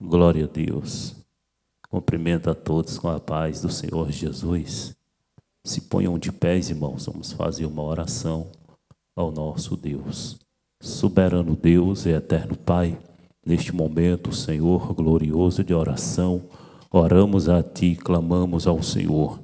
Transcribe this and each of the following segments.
Glória a Deus. Cumprimento a todos com a paz do Senhor Jesus. Se ponham de pés, irmãos, vamos fazer uma oração ao nosso Deus. Soberano Deus e eterno Pai, neste momento, Senhor, glorioso de oração, oramos a Ti, clamamos ao Senhor,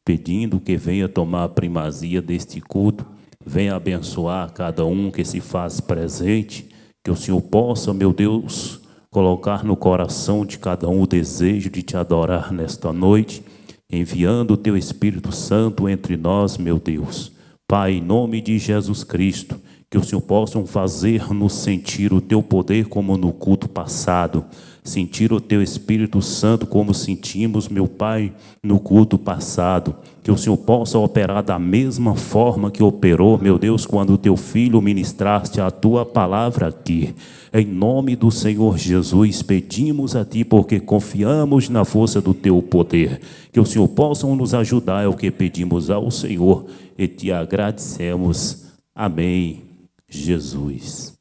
pedindo que venha tomar a primazia deste culto, venha abençoar cada um que se faz presente, que o Senhor possa, meu Deus, colocar no coração de cada um o desejo de Te adorar nesta noite, enviando o Teu Espírito Santo entre nós, meu Deus. Pai, em nome de Jesus Cristo, que o Senhor possa fazer-nos sentir o Teu poder como no culto passado, sentir o Teu Espírito Santo como sentimos, meu Pai, no culto passado, que o Senhor possa operar da mesma forma que operou, meu Deus, quando o Teu Filho ministraste a Tua palavra aqui. Em nome do Senhor Jesus, pedimos a Ti, porque confiamos na força do Teu poder, que o Senhor possa nos ajudar, é o que pedimos ao Senhor, e Te agradecemos. Amém, Jesus.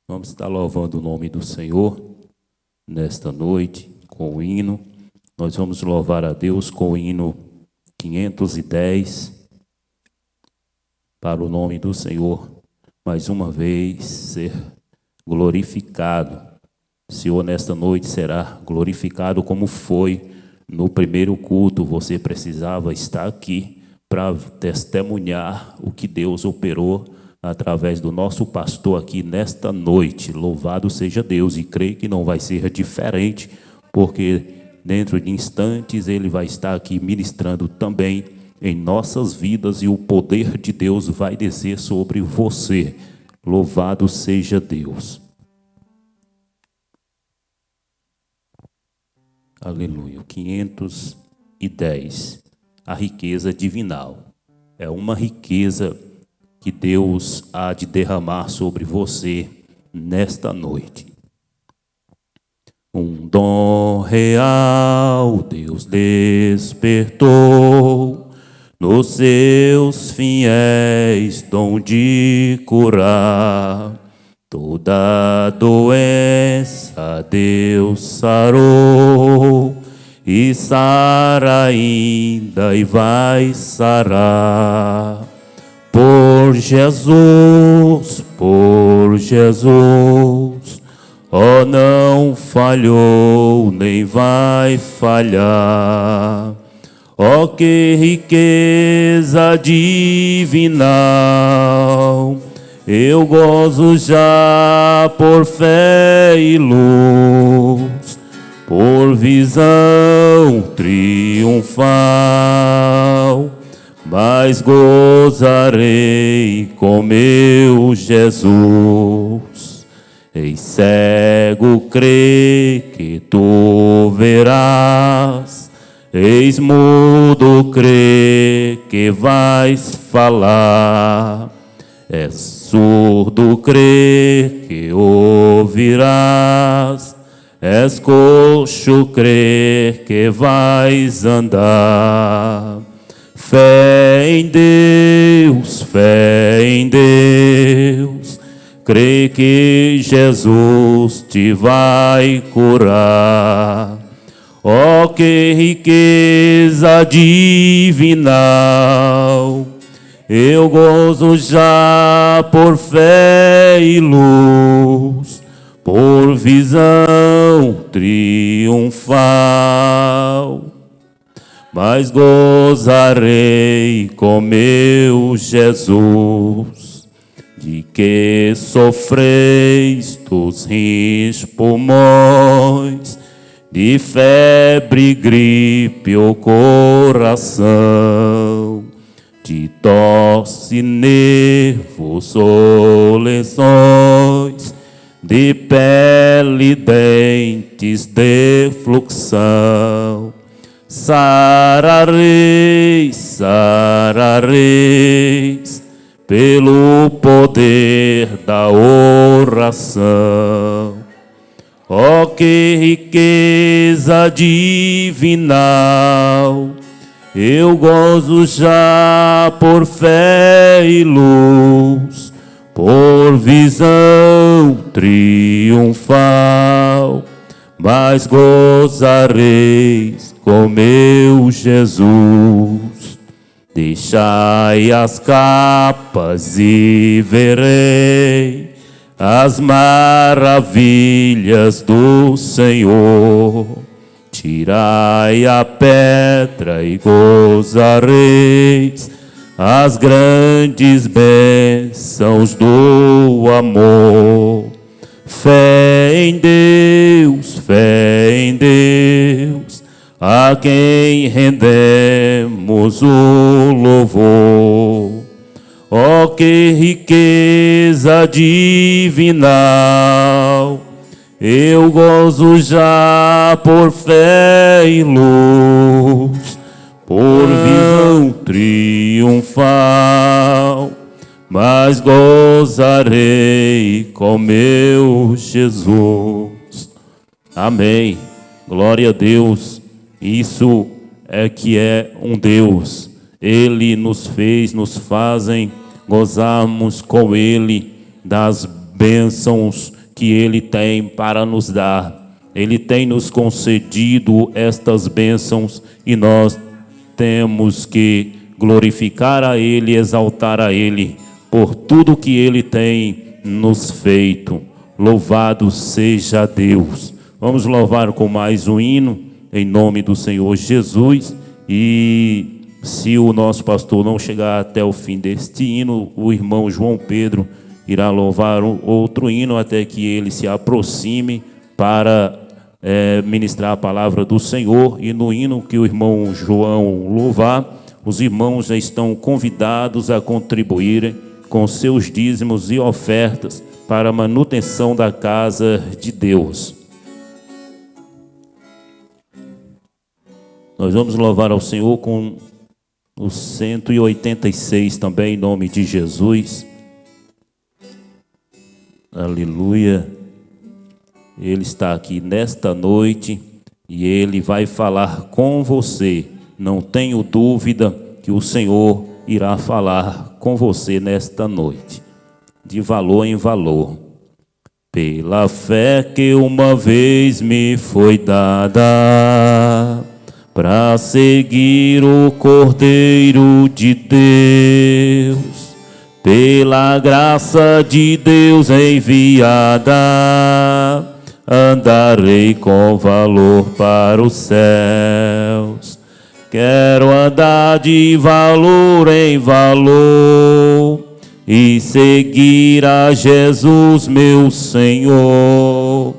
Vamos estar louvando o nome do Senhor nesta noite com o hino. Nós vamos louvar a Deus com o hino 510 para o nome do Senhor mais uma vez ser glorificado. O Senhor nesta noite será glorificado como foi no primeiro culto. Você precisava estar aqui para testemunhar o que Deus operou através do nosso pastor aqui nesta noite. Louvado seja Deus, e creio que não vai ser diferente, porque dentro de instantes ele vai estar aqui ministrando também em nossas vidas, e o poder de Deus vai descer sobre você. Louvado seja Deus. Aleluia. 510. A riqueza divinal. É uma riqueza que Deus há de derramar sobre você nesta noite. Um dom real Deus despertou nos seus fiéis, dom de curar toda doença. Deus sarou e sara ainda e vai sarar. Por Jesus, oh, não falhou, nem vai falhar. Oh, que riqueza divinal, eu gozo já por fé e luz, por visão triunfal, mas gozarei com meu Jesus. Ei, cego, crê que tu verás, eis mudo, crê que vais falar, és surdo, crê que ouvirás, és coxo, crê que vais andar. Fé em Deus, crê que Jesus te vai curar. Oh, que riqueza divinal, eu gozo já por fé e luz, por visão triunfal, mas gozarei com meu Jesus. De que sofreis dos rins, pulmões, de febre, gripe ou coração, de tosse, nervos ou lençóis, de pele, dentes, de fluxão. Sarareis, pelo poder da oração. Oh, que riqueza divinal, eu gozo já por fé e luz, por visão triunfal, mas gozareis com meu Jesus. Deixai as capas e verei as maravilhas do Senhor. Tirai a pedra e gozareis as grandes bênçãos do amor. Fé em Deus, a quem rendemos o louvor. Oh, que riqueza divinal! Eu gozo já por fé e luz, por visão triunfal, mas gozarei com meu Jesus. Amém. Glória a Deus. Isso é que é um Deus. Ele nos fez, nos fazem gozarmos com Ele das bênçãos que Ele tem para nos dar. Ele tem nos concedido estas bênçãos e nós temos que glorificar a Ele, exaltar a Ele por tudo que Ele tem nos feito. Louvado seja Deus. Vamos louvar com mais um hino em nome do Senhor Jesus. E se o nosso pastor não chegar até o fim deste hino, o irmão João Pedro irá louvar outro hino até que ele se aproxime para ministrar a palavra do Senhor. E no hino que o irmão João louvar, os irmãos já estão convidados a contribuírem com seus dízimos e ofertas para a manutenção da casa de Deus. Nós vamos louvar ao Senhor com o 186 também, em nome de Jesus. Aleluia. Ele está aqui nesta noite e Ele vai falar com você. Não tenho dúvida que o Senhor irá falar com você nesta noite, de valor em valor. Pela fé que uma vez me foi dada, para seguir o Cordeiro de Deus, pela graça de Deus enviada, andarei com valor para os céus. Quero andar de valor em valor e seguir a Jesus, meu Senhor,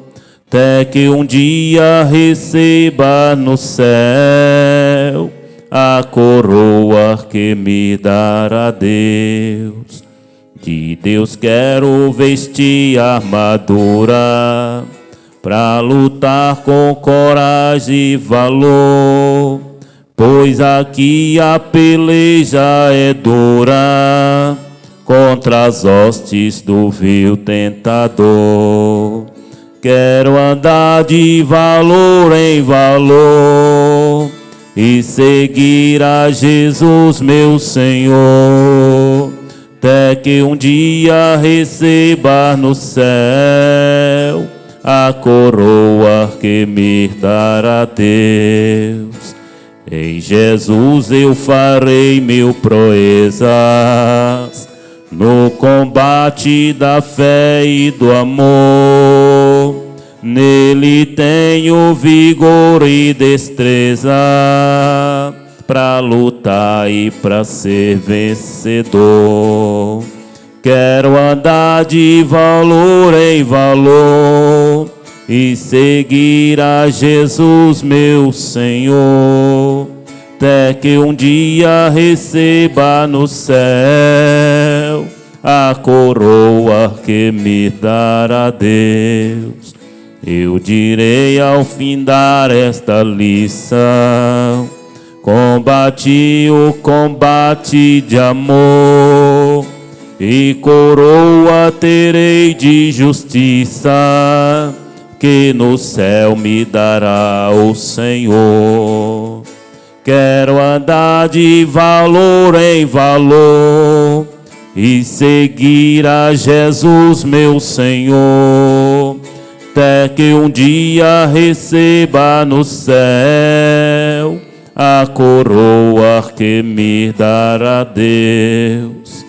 até que um dia receba no céu a coroa que me dará Deus. De Deus quero vestir a armadura, pra lutar com coragem e valor, pois aqui a peleja é dura, contra as hostes do vil tentador. Quero andar de valor em valor e seguir a Jesus, meu Senhor, até que um dia receba no céu a coroa que me dará Deus. Em Jesus eu farei mil proezas, no combate da fé e do amor. Nele tenho vigor e destreza, pra lutar e pra ser vencedor. Quero andar de valor em valor e seguir a Jesus, meu Senhor, até que um dia receba no céu a coroa que me dará Deus. Eu direi ao findar esta lição: combati o combate de amor, e coroa terei de justiça, que no céu me dará o Senhor. Quero andar de valor em valor e seguir a Jesus, meu Senhor, até que um dia receba no céu a coroa que me dará Deus.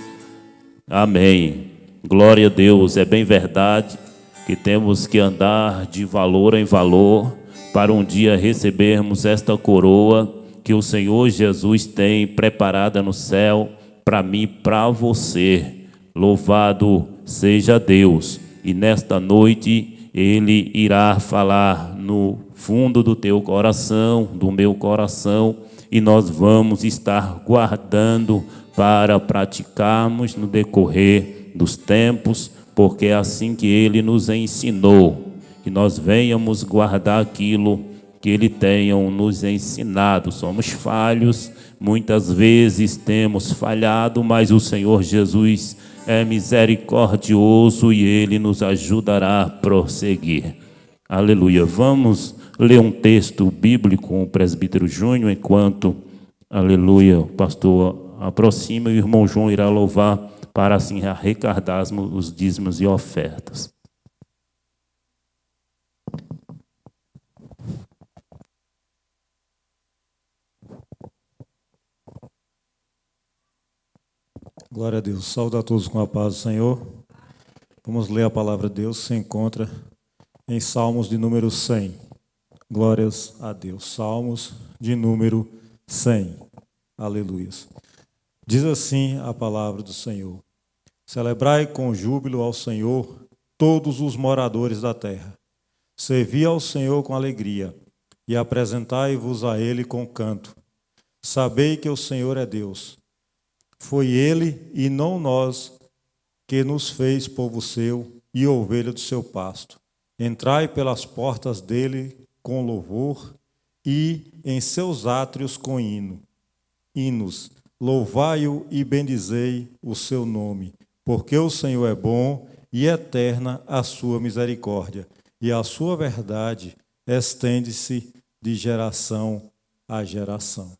Amém. Glória a Deus. É bem verdade que temos que andar de valor em valor para um dia recebermos esta coroa que o Senhor Jesus tem preparada no céu para mim e para você. Louvado seja Deus. E nesta noite Ele irá falar no fundo do teu coração, do meu coração, e nós vamos estar guardando para praticarmos no decorrer dos tempos, porque é assim que Ele nos ensinou, que nós venhamos guardar aquilo que Ele tenha nos ensinado. Somos falhos, muitas vezes temos falhado, mas o Senhor Jesus é misericordioso e Ele nos ajudará a prosseguir. Aleluia. Vamos ler um texto bíblico com o presbítero Júnior, enquanto, aleluia, o pastor aproxima e o irmão João irá louvar para assim arrecadarmos os dízimos e ofertas. Glória a Deus. Saúde a todos com a paz do Senhor. Vamos ler a palavra de Deus, se encontra em Salmos de número 100. Glórias a Deus. Salmos de número 100. Aleluias. Diz assim a palavra do Senhor: celebrai com júbilo ao Senhor todos os moradores da terra. Servi ao Senhor com alegria e apresentai-vos a Ele com canto. Sabei que o Senhor é Deus. Foi Ele e não nós que nos fez povo seu e ovelha do seu pasto. Entrai pelas portas dele com louvor e em seus átrios com hinos. Louvai-o e bendizei o seu nome, porque o Senhor é bom e eterna a sua misericórdia, e a sua verdade estende-se de geração a geração.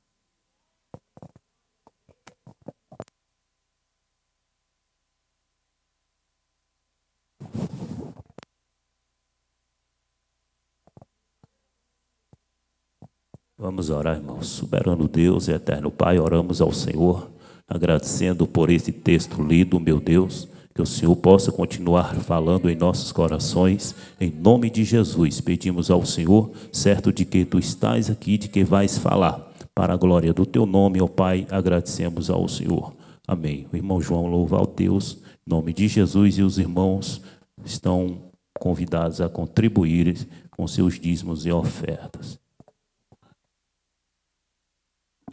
Vamos orar, irmãos. Soberano Deus e eterno Pai, oramos ao Senhor, agradecendo por esse texto lido, meu Deus, que o Senhor possa continuar falando em nossos corações, em nome de Jesus. Pedimos ao Senhor, certo de que Tu estás aqui, de que vais falar, para a glória do Teu nome, ó Pai, agradecemos ao Senhor. Amém. O irmão João louva ao Deus, em nome de Jesus, e os irmãos estão convidados a contribuir com seus dízimos e ofertas.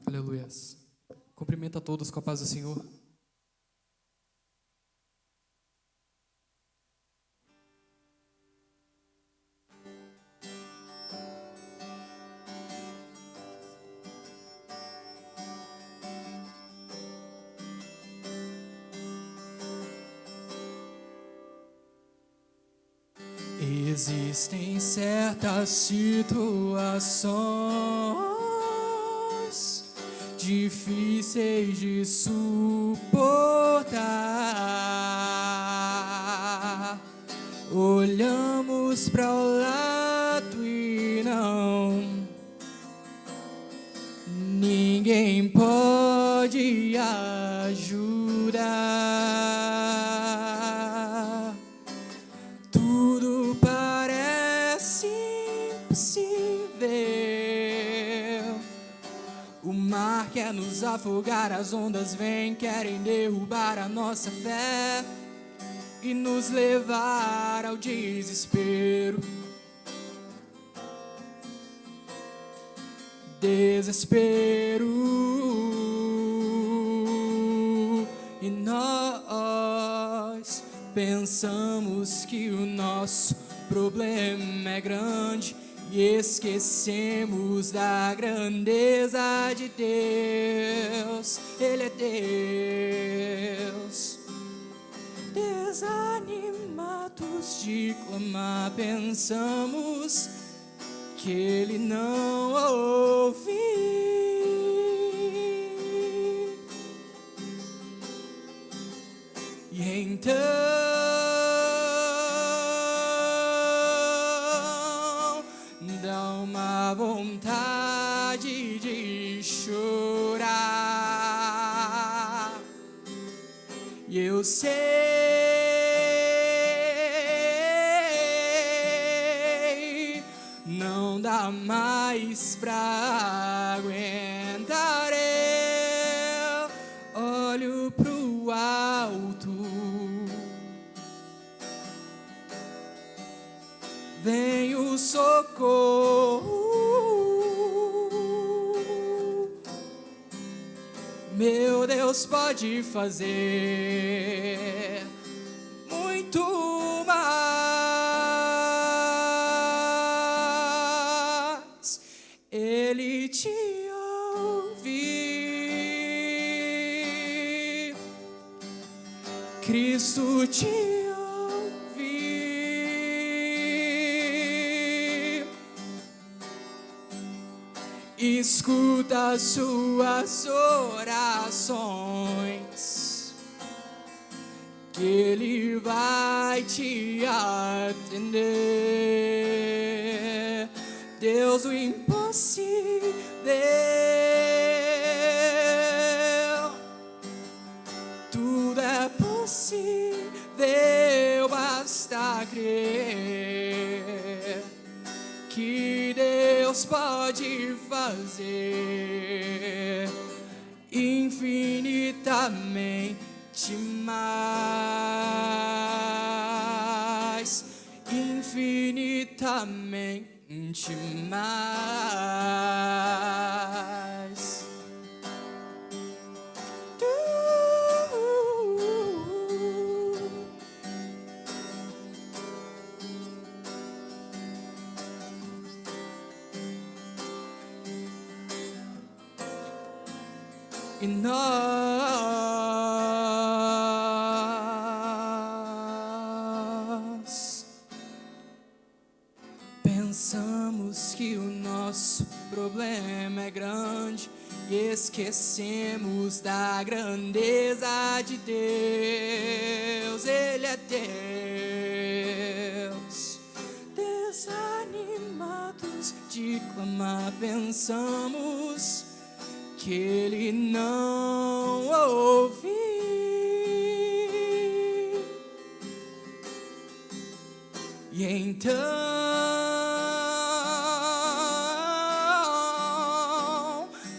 Aleluias. Cumprimento a todos com a paz do Senhor. Existem certas situações difíceis de suportar. Olhamos para o lado e ninguém pode ajudar. Tudo parece impossível. O mar quer nos afogar, as ondas vêm, querem derrubar a nossa fé e nos levar ao desespero. Desespero. E nós pensamos que o nosso problema é grande e esquecemos da grandeza de Deus. Ele é Deus. Desanimados de clamar, pensamos que Ele não ouve. E então e eu sei, não dá mais pra aguentar. Eu olho pro alto, vem o socorro. Meu Deus pode fazer muito mais. Ele te ouve, Cristo te ouve, escuta as suas orações, que Ele vai te atender. Deus, o impossível, tudo é possível, basta crer que Deus pode fazer infinitamente mais, infinitamente mais. E nós pensamos que o nosso problema é grande e esquecemos da grandeza de Deus. Ele é Deus. Desanimados de clamar, pensamos que Ele não ouve. E então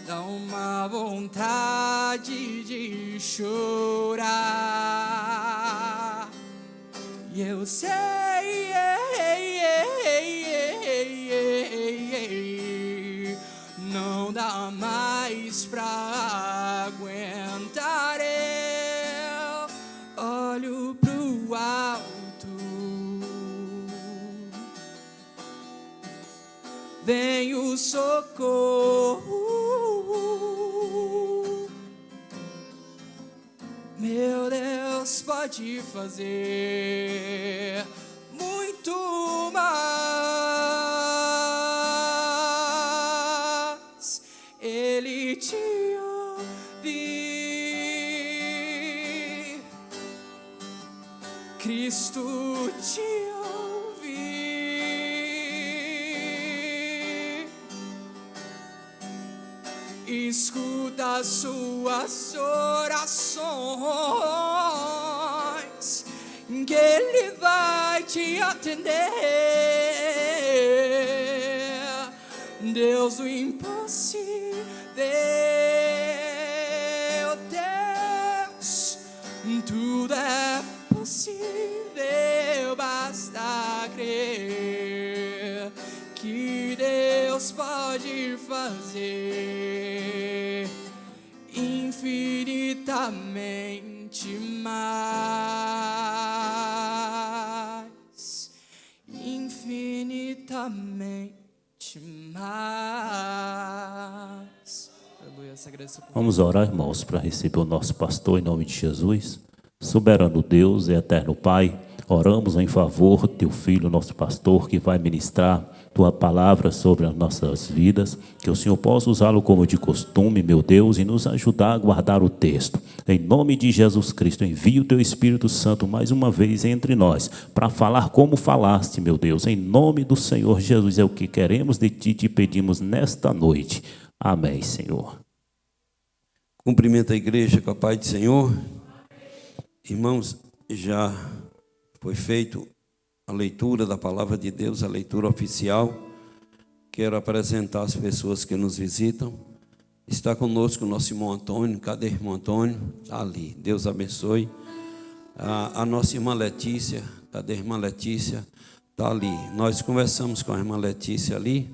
dá uma vontade de chorar. E eu sei, não dá mais pra aguentar. Eu olho pro alto, vem o socorro. Meu Deus pode fazer muito mais. Ele te ouve, Cristo te ouve, escuta as suas orações, que Ele vai te atender. Deus, o impossível, Deus, tudo é possível, basta crer que Deus pode fazer infinitamente mais, infinitamente mais. Aleluia, agradeço por... Vamos orar, irmãos, para receber o nosso pastor em nome de Jesus. Soberano Deus e eterno Pai, oramos em favor do teu filho, nosso pastor, que vai ministrar tua palavra sobre as nossas vidas, que o Senhor possa usá-lo como de costume, meu Deus, e nos ajudar a guardar o texto. Em nome de Jesus Cristo, envia o teu Espírito Santo mais uma vez entre nós, para falar como falaste, meu Deus. Em nome do Senhor Jesus é o que queremos de ti, te pedimos nesta noite. Amém, Senhor. Cumprimento a igreja com a paz do Senhor. Irmãos, já foi feita a leitura da palavra de Deus, a leitura oficial. Quero apresentar as pessoas que nos visitam. Está conosco o nosso irmão Antônio. Cadê o irmão Antônio? Está ali. Deus abençoe. A nossa irmã Letícia. Cadê a irmã Letícia? Está ali. Nós conversamos com a irmã Letícia ali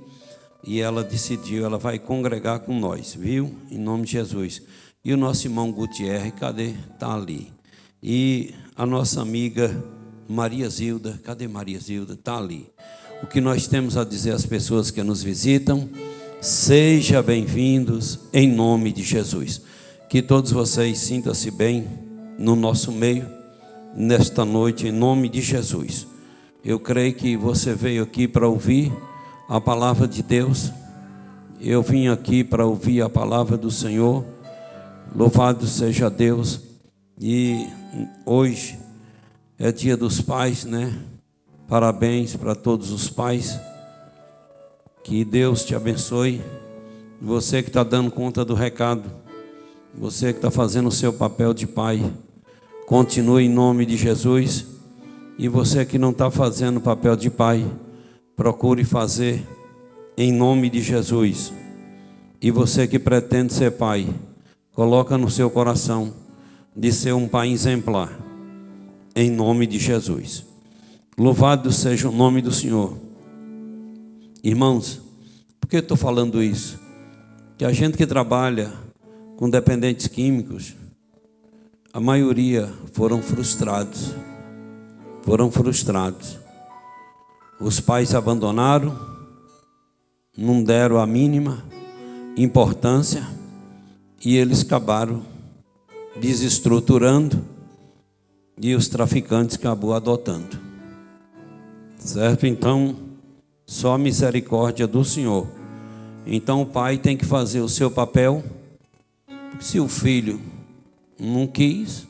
e ela decidiu, ela vai congregar com nós, viu? Em nome de Jesus. E o nosso irmão Gutierre, cadê? Está ali. E a nossa amiga Maria Zilda, cadê Maria Zilda? Está ali. O que nós temos a dizer às pessoas que nos visitam: sejam bem-vindos em nome de Jesus. Que todos vocês sintam-se bem no nosso meio, nesta noite, em nome de Jesus. Eu creio que você veio aqui para ouvir a palavra de Deus. Eu vim aqui para ouvir a palavra do Senhor. Louvado seja Deus. E hoje é dia dos pais, né? Parabéns para todos os pais. Que Deus te abençoe. Você que está dando conta do recado, você que está fazendo o seu papel de pai, continue em nome de Jesus. E você que não está fazendo o papel de pai, procure fazer em nome de Jesus. E você que pretende ser pai, coloca no seu coração de ser um pai exemplar, em nome de Jesus. Louvado seja o nome do Senhor. Irmãos, por que eu estou falando isso? Que a gente que trabalha com dependentes químicos, a maioria foram frustrados. Os pais abandonaram, não deram a mínima importância e eles acabaram desestruturando e os traficantes acabou adotando. Certo? Então, só a misericórdia do Senhor. Então o pai tem que fazer o seu papel. Se o filho não quis,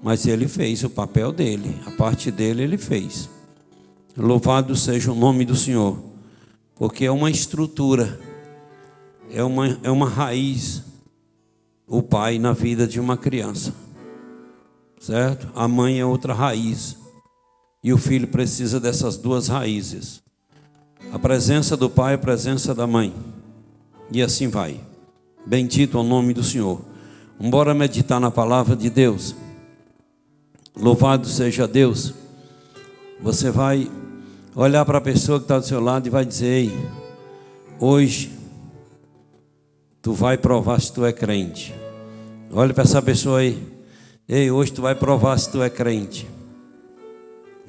mas ele fez o papel dele, a parte dele ele fez. Louvado seja o nome do Senhor, porque é uma estrutura, é uma raiz, o pai na vida de uma criança, certo? A mãe é outra raiz, e o filho precisa dessas duas raízes, a presença do pai, a presença da mãe, e assim vai. Bendito é o nome do Senhor. Bora meditar na palavra de Deus. Louvado seja Deus. Você vai olhar para a pessoa que está do seu lado e vai dizer: ei, hoje tu vai provar se tu é crente. Olha para essa pessoa aí. Ei, hoje tu vai provar se tu é crente.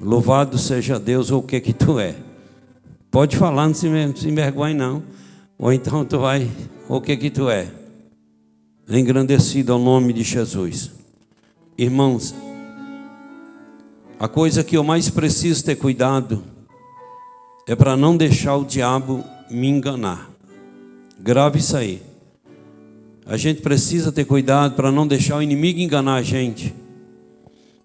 Louvado seja Deus, ou o que tu é. Pode falar, não se envergonhe não. Ou então tu vai, ou o que tu é. Engrandecido ao nome de Jesus. Irmãos, a coisa que eu mais preciso ter cuidado é para não deixar o diabo me enganar. Grave isso aí. A gente precisa ter cuidado para não deixar o inimigo enganar a gente,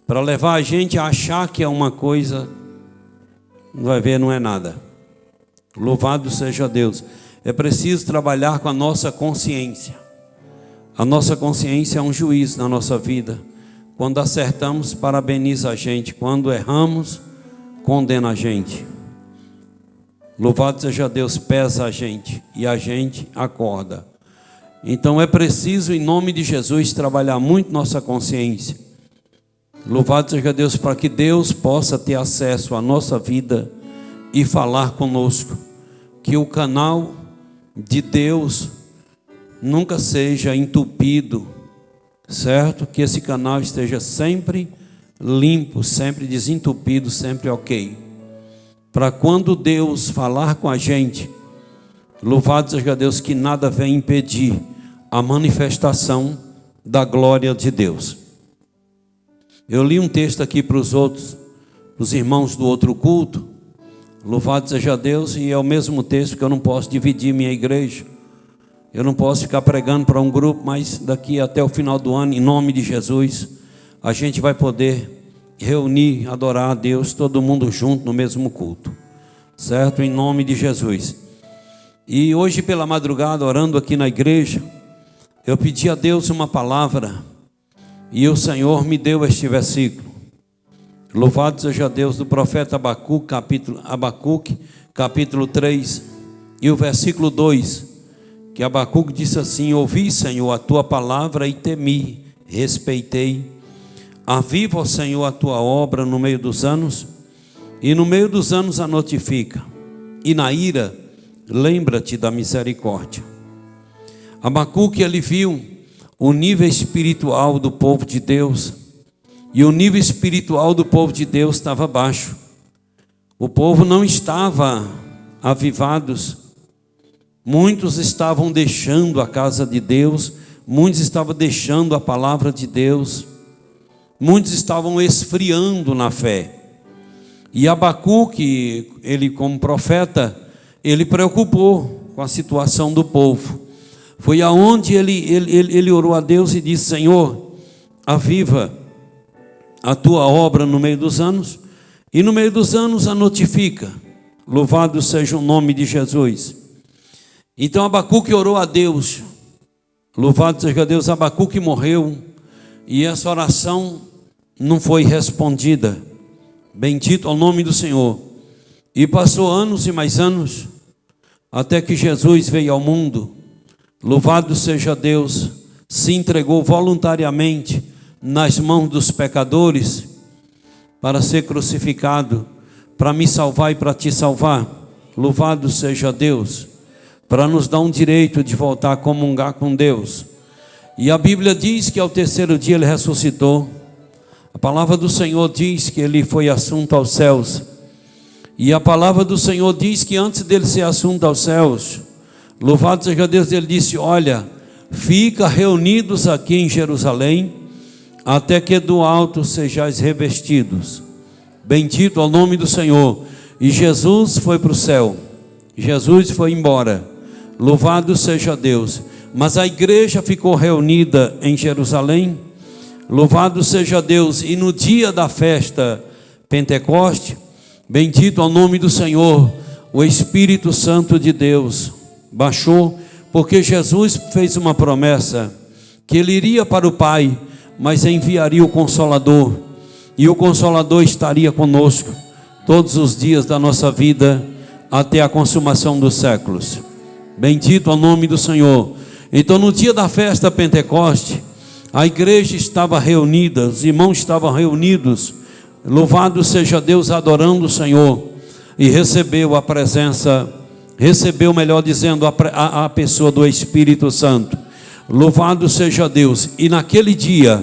para levar a gente a achar que é uma coisa, não vai ver, não é nada. Louvado seja Deus. É preciso trabalhar com a nossa consciência. A nossa consciência é um juiz na nossa vida. Quando acertamos, parabeniza a gente. Quando erramos, condena a gente. Louvado seja Deus, pesa a gente e a gente acorda. Então é preciso, em nome de Jesus, trabalhar muito nossa consciência. Louvado seja Deus, para que Deus possa ter acesso à nossa vida e falar conosco. Que o canal de Deus nunca seja entupido, certo? Que esse canal esteja sempre limpo, sempre desentupido, sempre ok. Para quando Deus falar com a gente, louvado seja Deus, que nada venha impedir a manifestação da glória de Deus. Eu li um texto aqui para os irmãos do outro culto. Louvado seja Deus, e é o mesmo texto que eu não posso dividir minha igreja. Eu não posso ficar pregando para um grupo, mas daqui até o final do ano, em nome de Jesus, a gente vai poder reunir, adorar a Deus, todo mundo junto no mesmo culto, certo? Em nome de Jesus. E hoje pela madrugada, orando aqui na igreja, eu pedi a Deus uma palavra. e o Senhor me deu este versículo. Louvado seja Deus, do profeta Abacuque, capítulo 3, e o versículo 2, que Abacuque disse assim: ouvi, Senhor, a tua palavra e temi, respeitei. Aviva, ó Senhor, a tua obra no meio dos anos, e no meio dos anos a notifica, e na ira lembra-te da misericórdia. Abacuque, ele viu o nível espiritual do povo de Deus, e o nível espiritual do povo de Deus estava baixo. O povo não estava avivados, muitos estavam deixando a casa de Deus, muitos estavam deixando a palavra de Deus, muitos estavam esfriando na fé. E Abacuque, ele como profeta, ele preocupou com a situação do povo. Foi aonde ele orou a Deus e disse: Senhor, aviva a tua obra no meio dos anos, e no meio dos anos a notifica. Louvado seja o nome de Jesus. Então Abacuque orou a Deus. Louvado seja Deus. Abacuque morreu, e essa oração não foi respondida. Bendito ao nome do Senhor. E passou anos e mais anos, até que Jesus veio ao mundo. Louvado seja Deus, se entregou voluntariamente nas mãos dos pecadores para ser crucificado, para me salvar e para te salvar. Louvado seja Deus, para nos dar um direito de voltar a comungar com Deus. E a Bíblia diz que ao terceiro dia ele ressuscitou. A palavra do Senhor diz que ele foi assunto aos céus. E a palavra do Senhor diz que antes dele ser assunto aos céus, louvado seja Deus, ele disse: olha, fica reunidos aqui em Jerusalém, até que do alto sejais revestidos. Bendito ao nome do Senhor. E Jesus foi para o céu, Jesus foi embora, louvado seja Deus. Mas a igreja ficou reunida em Jerusalém, louvado seja Deus. E no dia da festa Pentecoste, bendito ao nome do Senhor, o Espírito Santo de Deus baixou, porque Jesus fez uma promessa, que ele iria para o Pai, mas enviaria o Consolador, e o Consolador estaria conosco todos os dias da nossa vida, até a consumação dos séculos. Bendito ao nome do Senhor. Então no dia da festa Pentecoste, a igreja estava reunida, os irmãos estavam reunidos, louvado seja Deus, adorando o Senhor, e recebeu a presença, recebeu, melhor dizendo, a pessoa do Espírito Santo. Louvado seja Deus. E naquele dia,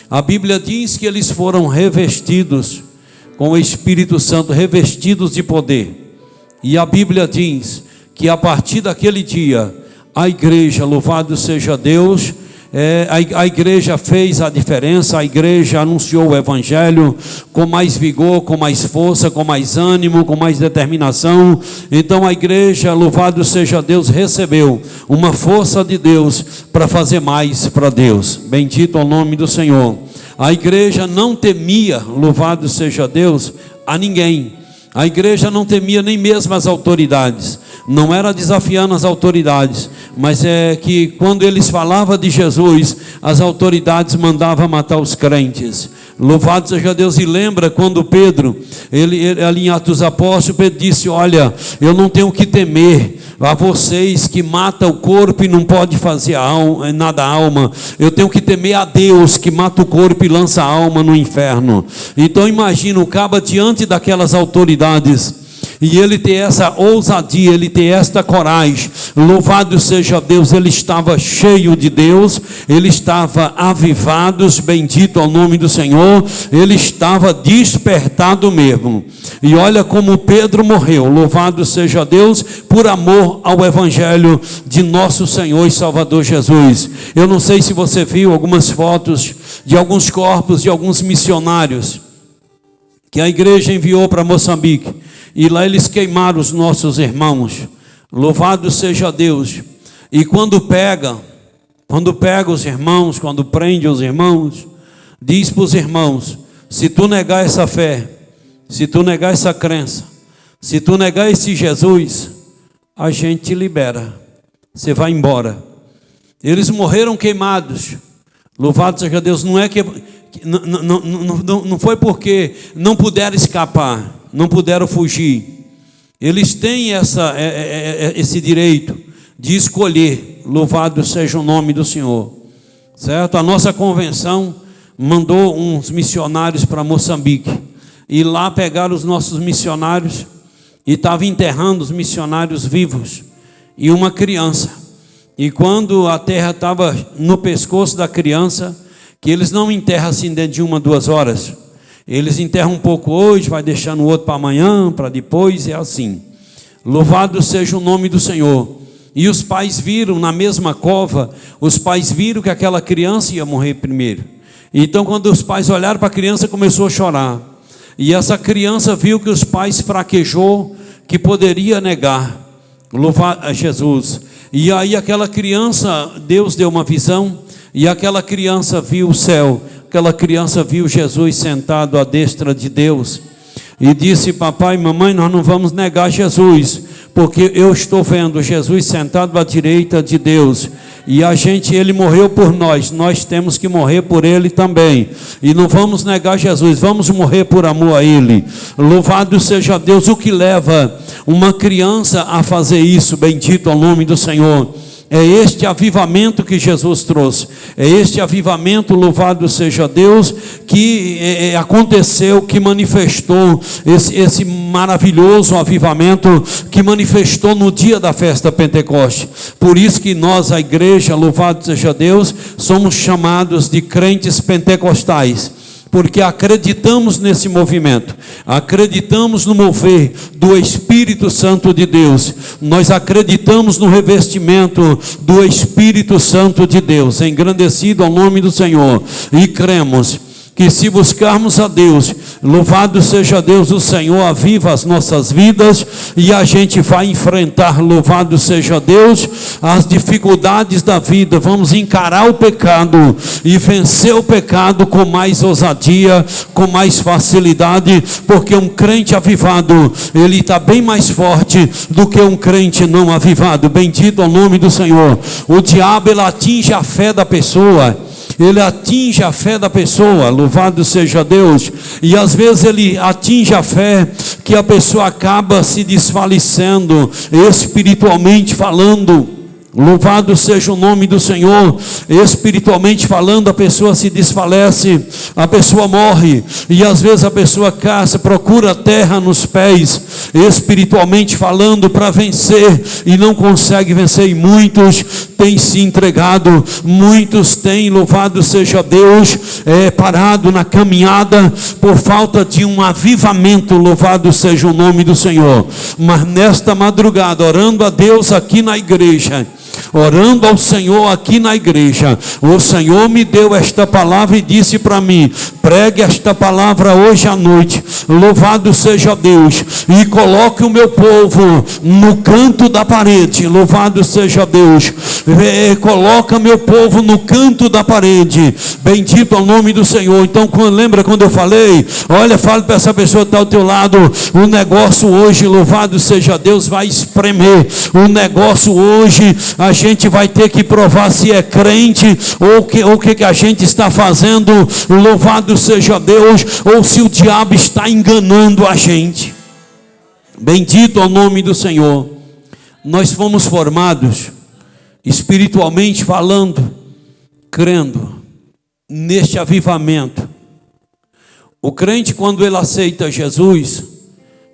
a Bíblia diz que eles foram revestidos com o Espírito Santo, revestidos de poder. E a Bíblia diz que a partir daquele dia, a igreja, louvado seja Deus, a igreja fez a diferença. A igreja anunciou o Evangelho com mais vigor, com mais força, com mais ânimo, com mais determinação. Então a igreja, louvado seja Deus, recebeu uma força de Deus para fazer mais para Deus. Bendito ao nome do Senhor. A igreja não temia, louvado seja Deus, a ninguém. A igreja não temia nem mesmo as autoridades, não era desafiando as autoridades, mas é que quando eles falavam de Jesus, as autoridades mandavam matar os crentes. Louvado seja Deus. E lembra quando Pedro, ele ali em Atos dos Apóstolos, Pedro disse: olha, eu não tenho que temer a vocês que matam o corpo e não pode fazer nada à alma. Eu tenho que temer a Deus que mata o corpo e lança a alma no inferno. Então imagina o cabo diante daquelas autoridades, e ele tem essa ousadia, ele tem esta coragem. Louvado seja Deus. Ele estava cheio de Deus, ele estava avivado, bendito ao nome do Senhor, ele estava despertado mesmo. E olha como Pedro morreu, louvado seja Deus, por amor ao Evangelho de nosso Senhor e Salvador Jesus. Eu não sei se você viu algumas fotos de alguns corpos de alguns missionários que a igreja enviou para Moçambique, e lá eles queimaram os nossos irmãos. Louvado seja Deus. E quando pega os irmãos, quando prende os irmãos, diz para os irmãos: se tu negar essa fé, se tu negar essa crença, se tu negar esse Jesus, a gente te libera, você vai embora. Eles morreram queimados. Louvado seja Deus. Não é que não foi porque não puderam escapar, não puderam fugir. Eles têm esse direito de escolher. Louvado seja o nome do Senhor, certo? A nossa convenção mandou uns missionários para Moçambique, e lá pegaram os nossos missionários e estavam enterrando os missionários vivos e uma criança. E quando a terra estava no pescoço da criança, que eles não enterram assim dentro de 1, 2 horas, eles enterram um pouco hoje, vai deixando o outro para amanhã, para depois, é assim. Louvado seja o nome do Senhor. E os pais viram na mesma cova, os pais viram que aquela criança ia morrer primeiro. Então quando os pais olharam para a criança, começou a chorar. E essa criança viu que os pais fraquejou, que poderia negar. Louvado a Jesus. E aí aquela criança, Deus deu uma visão, e aquela criança viu o céu, aquela criança viu Jesus sentado à destra de Deus, e disse: papai e mamãe, nós não vamos negar Jesus, porque eu estou vendo Jesus sentado à direita de Deus, e ele morreu por nós, nós temos que morrer por ele também, e não vamos negar Jesus, vamos morrer por amor a ele. Louvado seja Deus. O que leva uma criança a fazer isso? Bendito ao nome do Senhor. É este avivamento que Jesus trouxe, é este avivamento, louvado seja Deus, que aconteceu, que manifestou, esse maravilhoso avivamento que manifestou no dia da festa Pentecoste. Por isso que nós, a igreja, louvado seja Deus, somos chamados de crentes pentecostais, porque acreditamos nesse movimento, acreditamos no mover do Espírito Santo de Deus, nós acreditamos no revestimento do Espírito Santo de Deus, engrandecido ao nome do Senhor, e cremos que se buscarmos a Deus, louvado seja Deus, o Senhor aviva as nossas vidas, e a gente vai enfrentar, louvado seja Deus, as dificuldades da vida. Vamos encarar o pecado e vencer o pecado com mais ousadia, com mais facilidade, porque um crente avivado, ele está bem mais forte do que um crente não avivado. Bendito ao nome do Senhor. O diabo, ele atinge a fé da pessoa, ele atinge a fé da pessoa, louvado seja Deus, e às vezes ele atinge a fé que a pessoa acaba se desfalecendo, espiritualmente falando. Louvado seja o nome do Senhor. Espiritualmente falando, a pessoa se desfalece, a pessoa morre, e às vezes a pessoa caça, procura terra nos pés, espiritualmente falando, para vencer, e não consegue vencer. E muitos têm se entregado, muitos têm, louvado seja Deus, parado na caminhada por falta de um avivamento. Louvado seja o nome do Senhor. Mas nesta madrugada, orando a Deus aqui na igreja, orando ao Senhor aqui na igreja, o Senhor me deu esta palavra e disse para mim: pregue esta palavra hoje à noite, louvado seja Deus, e coloque o meu povo no canto da parede. Louvado seja Deus. Coloca meu povo no canto da parede. Bendito ao nome do Senhor. Então, lembra quando eu falei? Olha, fale para essa pessoa que está ao teu lado: o negócio hoje, louvado seja Deus, vai espremer. O negócio hoje, a gente vai ter que provar se é crente, ou o que a gente está fazendo, louvado seja Deus, ou se o diabo está enganando a gente. Bendito ao nome do Senhor. Nós fomos formados, espiritualmente falando, crendo neste avivamento. O crente, quando ele aceita Jesus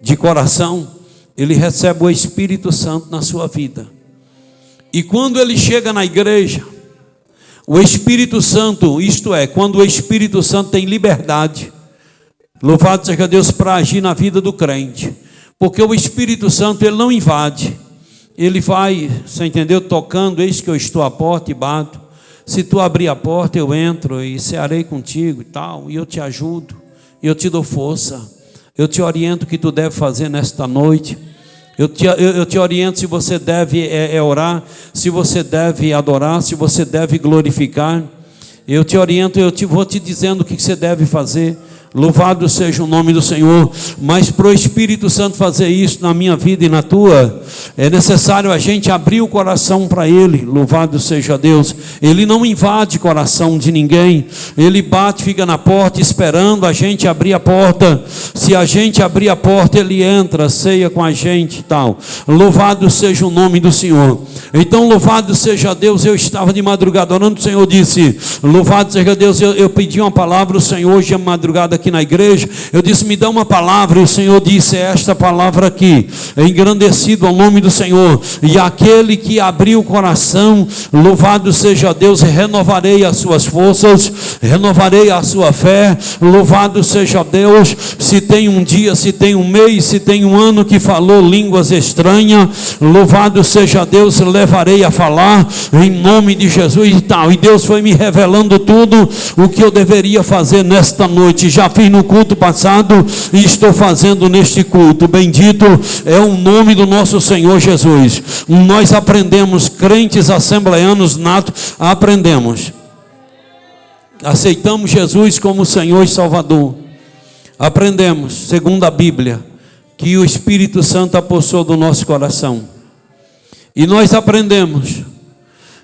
de coração, ele recebe o Espírito Santo na sua vida. E quando ele chega na igreja, o Espírito Santo, isto é, quando o Espírito Santo tem liberdade, louvado seja Deus, para agir na vida do crente, porque o Espírito Santo, ele não invade, ele vai, você entendeu, tocando: eis que eu estou à porta e bato, se tu abrir a porta eu entro e cearei contigo e tal, e eu te ajudo, eu te dou força, eu te oriento o que tu deve fazer nesta noite. Eu te oriento se você deve orar, se você deve adorar, se você deve glorificar. Eu te oriento, vou te dizendo o que você deve fazer. Louvado seja o nome do Senhor. Mas para o Espírito Santo fazer isso na minha vida e na tua, é necessário a gente abrir o coração para Ele. Louvado seja Deus. Ele não invade o coração de ninguém. Ele bate, fica na porta esperando a gente abrir a porta. Se a gente abrir a porta, Ele entra, ceia com a gente e tal. Louvado seja o nome do Senhor. Então louvado seja Deus. Eu estava de madrugada orando, o Senhor disse, louvado seja Deus. Eu pedi uma palavra, o Senhor hoje de madrugada aqui na igreja, eu disse, me dá uma palavra, e o Senhor disse, esta palavra aqui, engrandecido ao nome do Senhor, e aquele que abriu o coração, louvado seja Deus, renovarei as suas forças, renovarei a sua fé, louvado seja Deus. Se tem um dia, se tem um mês, se tem um ano que falou línguas estranhas, louvado seja Deus, levarei a falar, em nome de Jesus e tal. E Deus foi me revelando tudo o que eu deveria fazer nesta noite. Já fiz no culto passado e estou fazendo neste culto. Bendito é o nome do nosso Senhor Jesus. Nós aprendemos, crentes assembleanos natos, aprendemos. Aceitamos Jesus como Senhor e Salvador. Aprendemos, segundo a Bíblia, que o Espírito Santo apossou do nosso coração. E nós aprendemos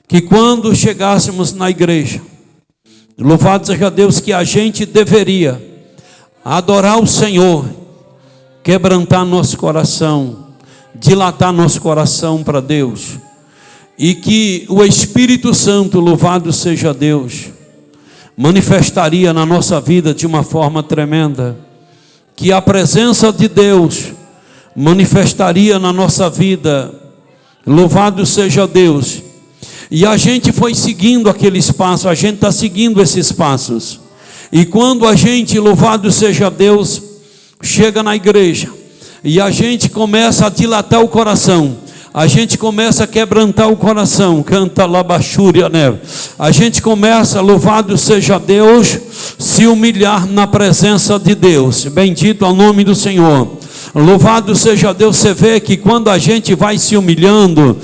que quando chegássemos na igreja, louvado seja Deus, que a gente deveria adorar o Senhor, quebrantar nosso coração, dilatar nosso coração para Deus, e que o Espírito Santo, louvado seja Deus, manifestaria na nossa vida de uma forma tremenda, que a presença de Deus manifestaria na nossa vida, louvado seja Deus. E a gente foi seguindo aquele espaço, a gente está seguindo esses passos. E quando a gente, louvado seja Deus, chega na igreja, e a gente começa a dilatar o coração, a gente começa a quebrantar o coração, canta labachúria, né? A gente começa, louvado seja Deus, se humilhar na presença de Deus. Bendito é o nome do Senhor. Louvado seja Deus. Você vê que quando a gente vai se humilhando,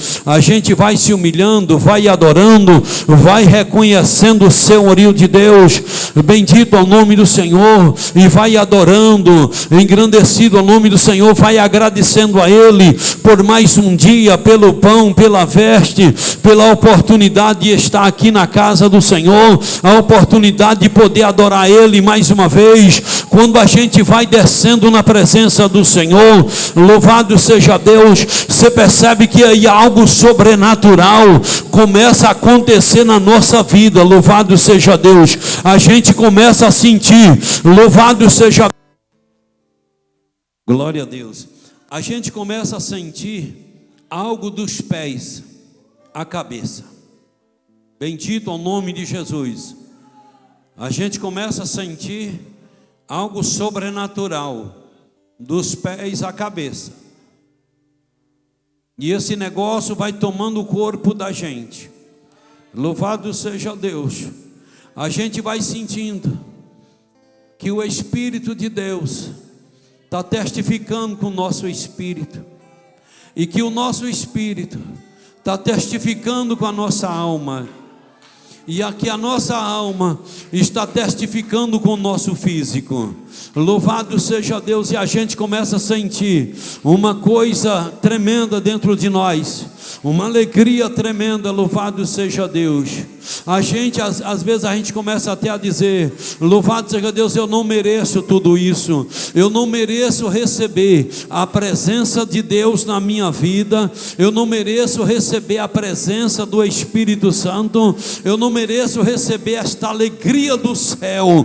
vai adorando, vai reconhecendo o senhorio de Deus, bendito ao nome do Senhor, e vai adorando, engrandecido ao nome do Senhor, vai agradecendo a Ele por mais um dia, pelo pão, pela veste, pela oportunidade de estar aqui na casa do Senhor, a oportunidade de poder adorar Ele mais uma vez. Quando a gente vai descendo na presença do Senhor, louvado seja Deus, você percebe que aí algo sobrenatural começa a acontecer na nossa vida. Louvado seja Deus. A gente começa a sentir, louvado seja, glória a Deus, a gente começa a sentir algo dos pés à cabeça. Bendito ao nome de Jesus. A gente começa a sentir algo sobrenatural dos pés à cabeça. E esse negócio vai tomando o corpo da gente. Louvado seja Deus. A gente vai sentindo que o Espírito de Deus está testificando com o nosso espírito, e que o nosso espírito está testificando com a nossa alma, e aqui a nossa alma está testificando com o nosso físico. Louvado seja Deus. E a gente começa a sentir uma coisa tremenda dentro de nós, uma alegria tremenda. Louvado seja Deus. A gente, às vezes a gente começa até a dizer, louvado seja Deus, eu não mereço tudo isso, eu não mereço receber a presença de Deus na minha vida, eu não mereço receber a presença do Espírito Santo, eu não mereço receber esta alegria do céu,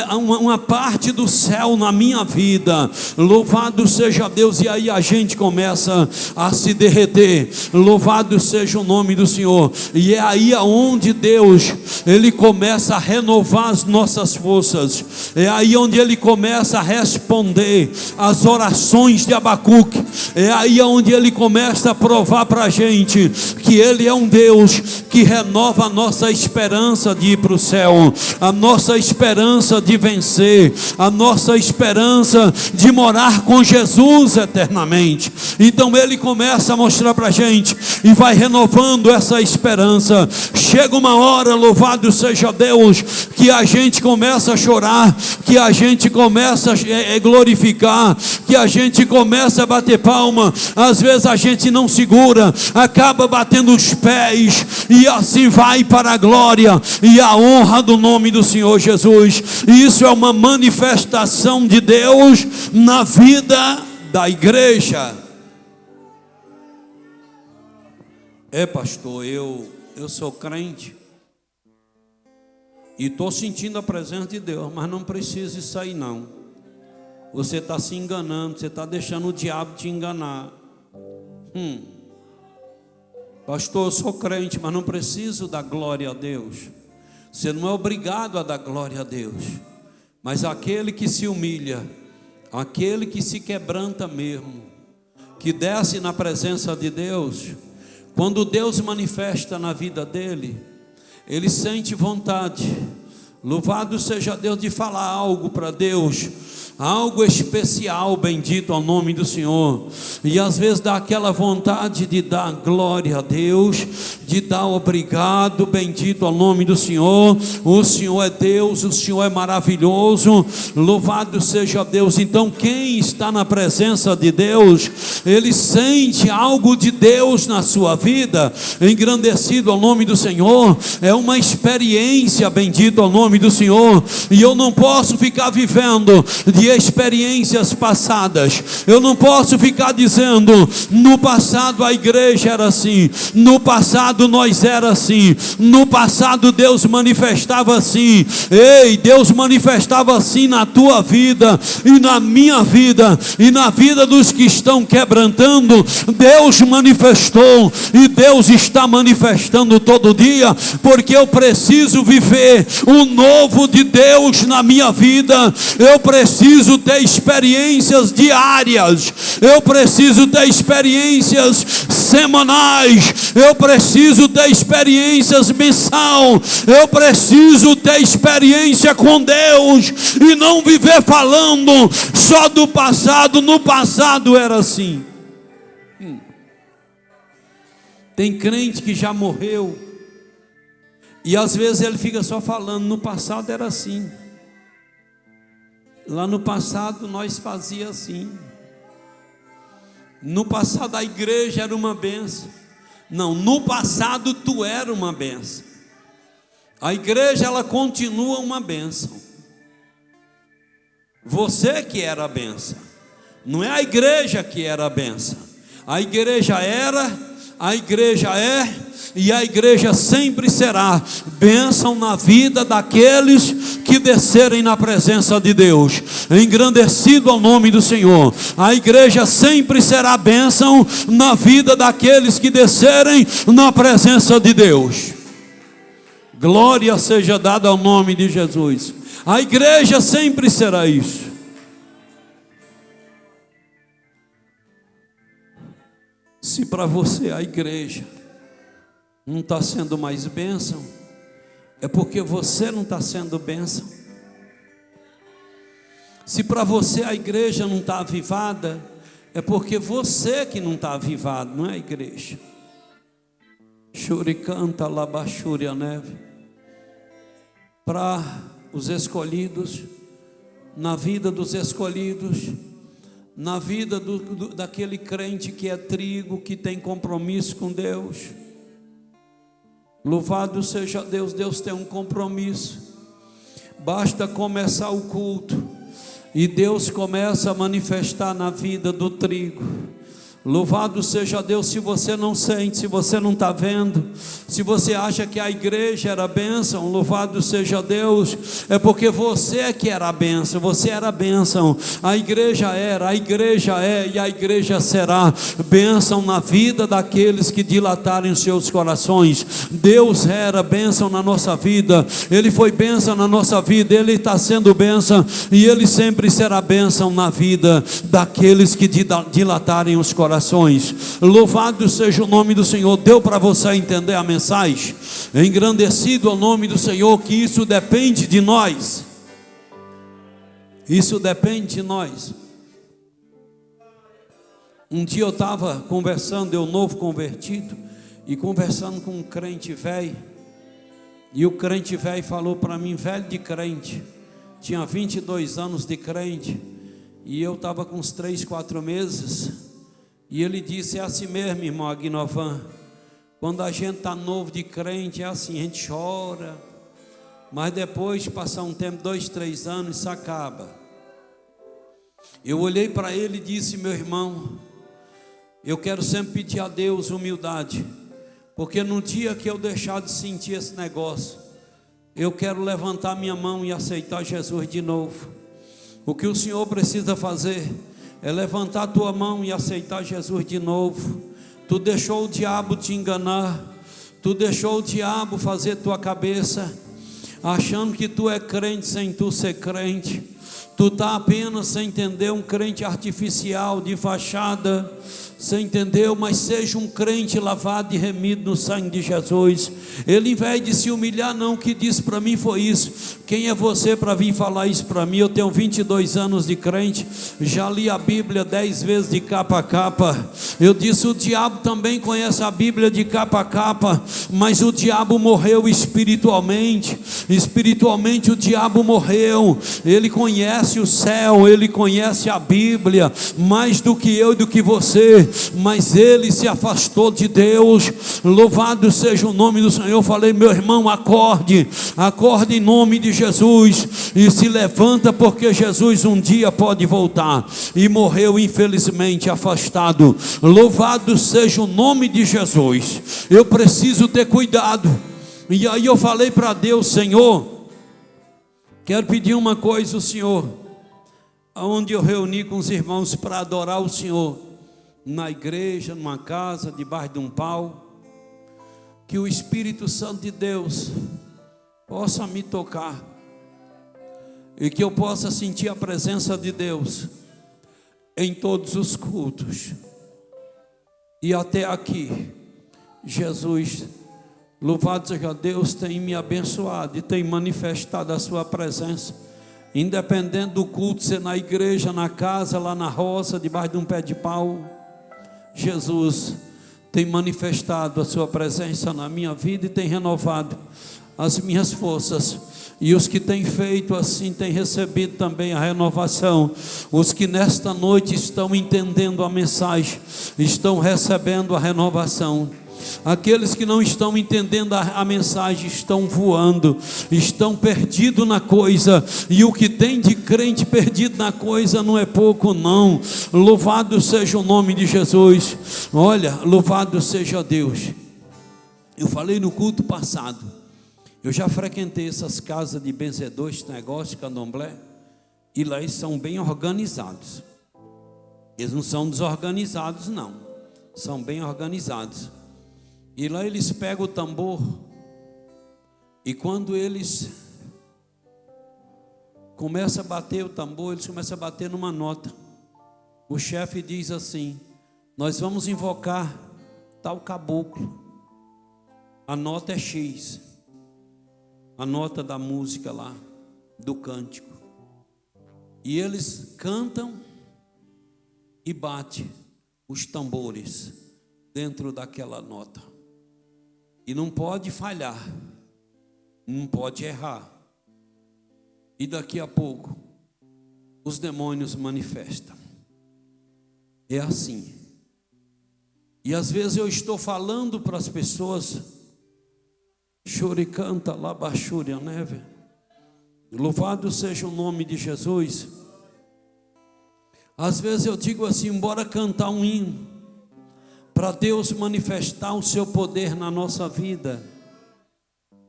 uma parte do céu na minha vida. Louvado seja Deus. E aí a gente começa a se derreter. Louvado seja o nome do Senhor. E é aí aonde Deus, Ele começa a renovar as nossas forças. É aí onde Ele começa a responder as orações de Abacuque. É aí onde Ele começa a provar para a gente que Ele é um Deus que renova a nossa esperança de ir para o céu, a nossa esperança de vencer, a nossa esperança de morar com Jesus eternamente. Então Ele começa a mostrar para a gente e vai renovando essa esperança. Chega uma hora, louvado seja Deus, que a gente começa a chorar, que a gente começa a glorificar, que a gente começa a bater palma. Às vezes a gente não segura, acaba batendo os pés, e assim vai para a glória e a honra do nome do Senhor Jesus. E isso é uma manifestação de Deus na vida da igreja. Pastor, eu sou crente e estou sentindo a presença de Deus, mas não precisa isso aí não. Você está se enganando, você está deixando o diabo te enganar. Pastor, eu sou crente, mas não preciso dar glória a Deus. Você não é obrigado a dar glória a Deus, mas aquele que se humilha, aquele que se quebranta mesmo, que desce na presença de Deus, quando Deus manifesta na vida dele, ele sente vontade, louvado seja Deus, de falar algo para Deus, algo especial, bendito ao nome do Senhor. E às vezes dá aquela vontade de dar glória a Deus, de dar obrigado, bendito ao nome do Senhor. O Senhor é Deus, o Senhor é maravilhoso, louvado seja Deus. Então quem está na presença de Deus, ele sente algo de Deus na sua vida, engrandecido ao nome do Senhor. É uma experiência, bendito ao nome do Senhor. E eu não posso ficar vivendo de experiências passadas. Eu não posso ficar dizendo: no passado a igreja era assim, no passado nós era assim, no passado Deus manifestava assim. Ei, Deus manifestava assim na tua vida e na minha vida e na vida dos que estão quebrantando. Deus manifestou e Deus está manifestando todo dia, porque eu preciso viver o novo de Deus na minha vida. Eu preciso ter experiências diárias, eu preciso ter experiências semanais, eu preciso ter experiências mensal, eu preciso ter experiência com Deus e não viver falando só do passado. No passado era assim. Tem crente que já morreu e às vezes ele fica só falando: no passado era assim, lá no passado nós fazia assim, no passado a igreja era uma bênção. Não, no passado tu era uma bênção. A igreja, ela continua uma bênção. Você que era a bênção, não é a igreja que era a bênção. A igreja era, a igreja é e a igreja sempre será bênção na vida daqueles que descerem na presença de Deus. Engrandecido ao nome do Senhor. A igreja sempre será bênção na vida daqueles que descerem na presença de Deus. Glória seja dada ao nome de Jesus. A igreja sempre será isso. Se para você a igreja não está sendo mais bênção, é porque você não está sendo bênção. Se para você a igreja não está avivada, é porque você que não está avivado, não é a igreja. Churicanta labachúria neve. Para os escolhidos, na vida dos escolhidos, na vida daquele crente que é trigo, que tem compromisso com Deus. Louvado seja Deus, Deus tem um compromisso. Basta começar o culto e Deus começa a manifestar na vida do trigo. Louvado seja Deus. Se você não sente, se você não está vendo, se você acha que a igreja era bênção, louvado seja Deus, é porque você é que era a bênção, você era a bênção, a igreja era, a igreja é e a igreja será bênção na vida daqueles que dilatarem os seus corações. Deus era bênção na nossa vida, Ele foi bênção na nossa vida, Ele está sendo bênção e Ele sempre será bênção na vida daqueles que dilatarem os corações. Louvado seja o nome do Senhor. Deu para você entender a mensagem? Engrandecido ao nome do Senhor, que isso depende de nós. Isso depende de nós. Um dia eu estava conversando, eu novo convertido, e conversando com um crente velho, e o crente velho falou para mim, velho de crente, tinha 22 anos de crente, e eu estava com uns 3, 4 meses, e ele disse, é assim mesmo, irmão Agnovan, quando a gente está novo de crente, é assim, a gente chora, mas depois de passar um tempo, 2, 3 anos, isso acaba. Eu olhei para ele e disse, meu irmão, eu quero sempre pedir a Deus humildade, porque no dia que eu deixar de sentir esse negócio, eu quero levantar minha mão e aceitar Jesus de novo. O que o Senhor precisa fazer é levantar a tua mão e aceitar Jesus de novo. Tu deixou o diabo te enganar, tu deixou o diabo fazer tua cabeça, achando que tu é crente sem tu ser crente. Tu está apenas, sem entender, um crente artificial, de fachada, você entendeu? Mas seja um crente lavado e remido no sangue de Jesus. Ele, em vez de se humilhar, não, o que disse para mim foi isso. Quem é você para vir falar isso para mim? Eu tenho 22 anos de crente, já li a Bíblia 10 vezes de capa a capa. Eu disse, o diabo também conhece a Bíblia de capa a capa, mas o diabo morreu espiritualmente. Espiritualmente o diabo morreu. Ele conhece o céu, ele conhece a Bíblia mais do que eu e do que você, mas ele se afastou de Deus. Louvado seja o nome do Senhor. Eu falei, meu irmão, acorde em nome de Jesus e se levanta, porque Jesus um dia pode voltar. E morreu infelizmente afastado. Louvado seja o nome de Jesus. Eu preciso ter cuidado. E aí eu falei para Deus, Senhor, quero pedir uma coisa ao Senhor, aonde eu reuni com os irmãos para adorar o Senhor, na igreja, numa casa, debaixo de um pau, que o Espírito Santo de Deus possa me tocar, e que eu possa sentir a presença de Deus em todos os cultos. E até aqui, Jesus, louvado seja Deus, tem me abençoado e tem manifestado a sua presença, independente do culto ser na igreja, na casa, lá na roça, debaixo de um pé de pau. Jesus tem manifestado a sua presença na minha vida e tem renovado as minhas forças. E os que têm feito assim têm recebido também a renovação. Os que nesta noite estão entendendo a mensagem estão recebendo a renovação. Aqueles que não estão entendendo a mensagem estão voando, estão perdidos na coisa, e o que tem de crente perdido na coisa não é pouco não. Louvado seja o nome de Jesus. Olha, louvado seja Deus. Eu falei no culto passado, eu já frequentei essas casas de benzedores, negócio, candomblé, e lá eles são bem organizados. Eles não são desorganizados não, são bem organizados. E lá eles pegam o tambor, e quando eles começam a bater o tambor, eles começam a bater numa nota. O chefe diz assim, nós vamos invocar tal caboclo, a nota é X, a nota da música lá, do cântico. E eles cantam e batem os tambores dentro daquela nota. E não pode falhar, não pode errar. E daqui a pouco os demônios manifestam. É assim. E às vezes eu estou falando para as pessoas, choricanta labachúria, né, velho? Louvado seja o nome de Jesus. Às vezes eu digo assim, bora cantar um hino. para Deus manifestar o seu poder na nossa vida.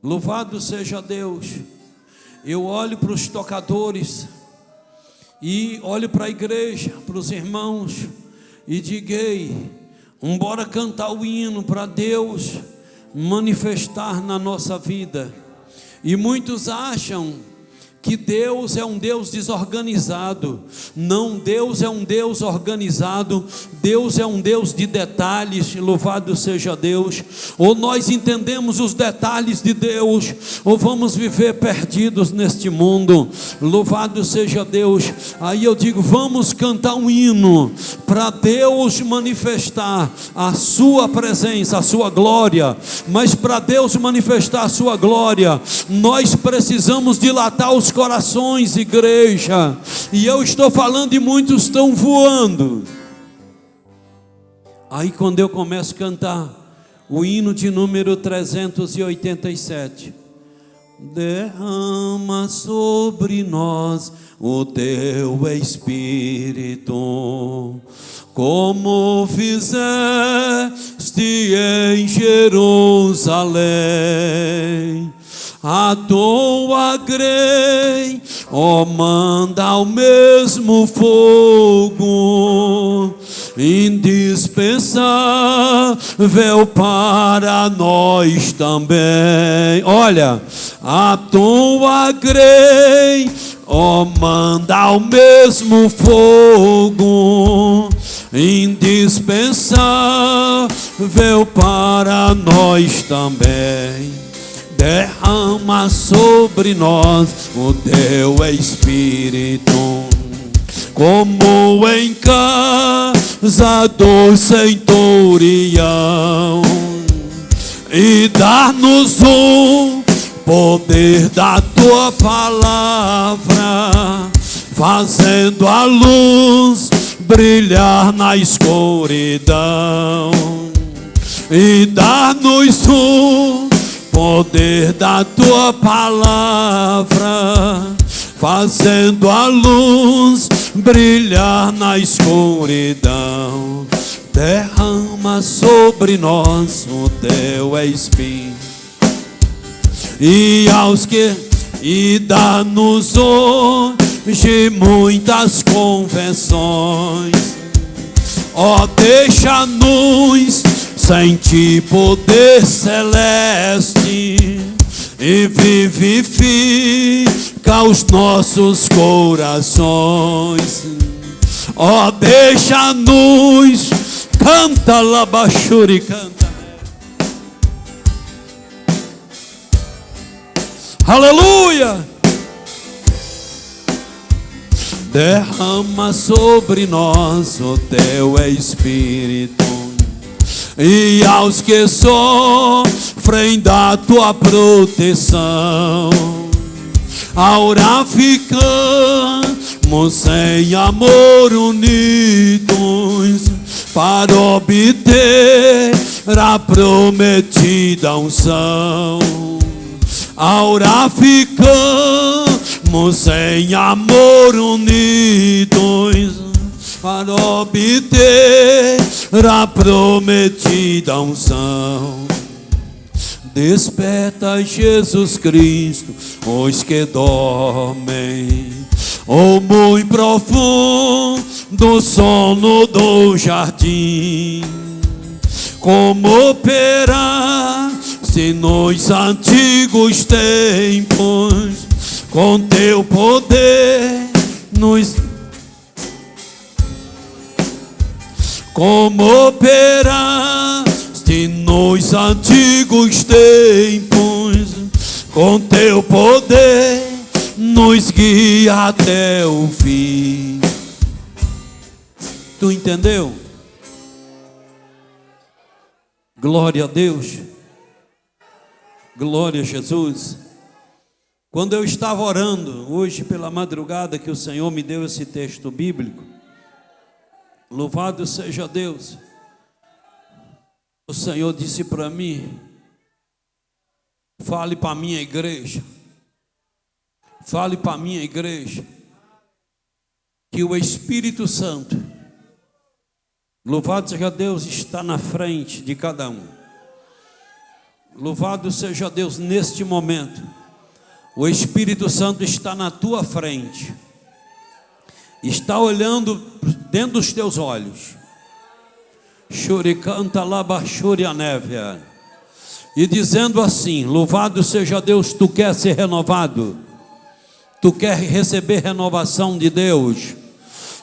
Louvado seja Deus. Eu olho para os tocadores e olho para a igreja, para os irmãos, e digo: bora cantar o hino para Deus manifestar na nossa vida. E muitos acham que Deus é um Deus desorganizado. Não, Deus é um Deus organizado. Deus é um Deus de detalhes. Louvado seja Deus. Ou nós entendemos os detalhes de Deus, ou vamos viver perdidos neste mundo. Louvado seja Deus. Aí eu digo: vamos cantar um hino para Deus manifestar a sua presença, a sua glória. Mas para Deus manifestar a sua glória, nós precisamos dilatar os corações, igreja. E eu estou falando e muitos estão voando. Aí quando eu começo a cantar o hino de número 387, derrama sobre nós o teu Espírito, como fizeste em Jerusalém. A tua grei, manda o mesmo fogo, indispensável para nós também. Olha, a tua grei, manda o mesmo fogo, indispensável para nós também. Derrama sobre nós o teu Espírito, como em casa do centurião, e dá-nos o poder da tua palavra, fazendo a luz brilhar na escuridão, e dá-nos o poder da tua palavra, fazendo a luz brilhar na escuridão. Derrama sobre nós o teu Espírito, e dá-nos hoje muitas convenções. Deixa-nos sentir poder celeste e vivifica os nossos corações. Deixa-nos, canta labachuri, canta, aleluia. Derrama sobre nós o teu Espírito, e aos que sofrem da tua proteção, agora ficamos em amor unidos, para obter a prometida unção. Agora ficamos em amor unidos, para obter a prometida unção. Desperta, Jesus Cristo, os que dormem, muito profundo sono do jardim, como operaste nos antigos tempos, com teu poder como operaste nos antigos tempos, com teu poder nos guia até o fim. Tu entendeu? Glória a Deus, glória a Jesus. Quando eu estava orando hoje pela madrugada, que o Senhor me deu esse texto bíblico, louvado seja Deus, o Senhor disse para mim: fale para a minha igreja, fale para a minha igreja, que o Espírito Santo Louvado seja Deus, está na frente de cada um. Louvado seja Deus neste momento. O Espírito Santo está na tua frente. Está olhando dentro dos teus olhos. Shuricanta labachúria névia. E dizendo assim: louvado seja Deus, tu quer ser renovado. Tu quer receber renovação de Deus.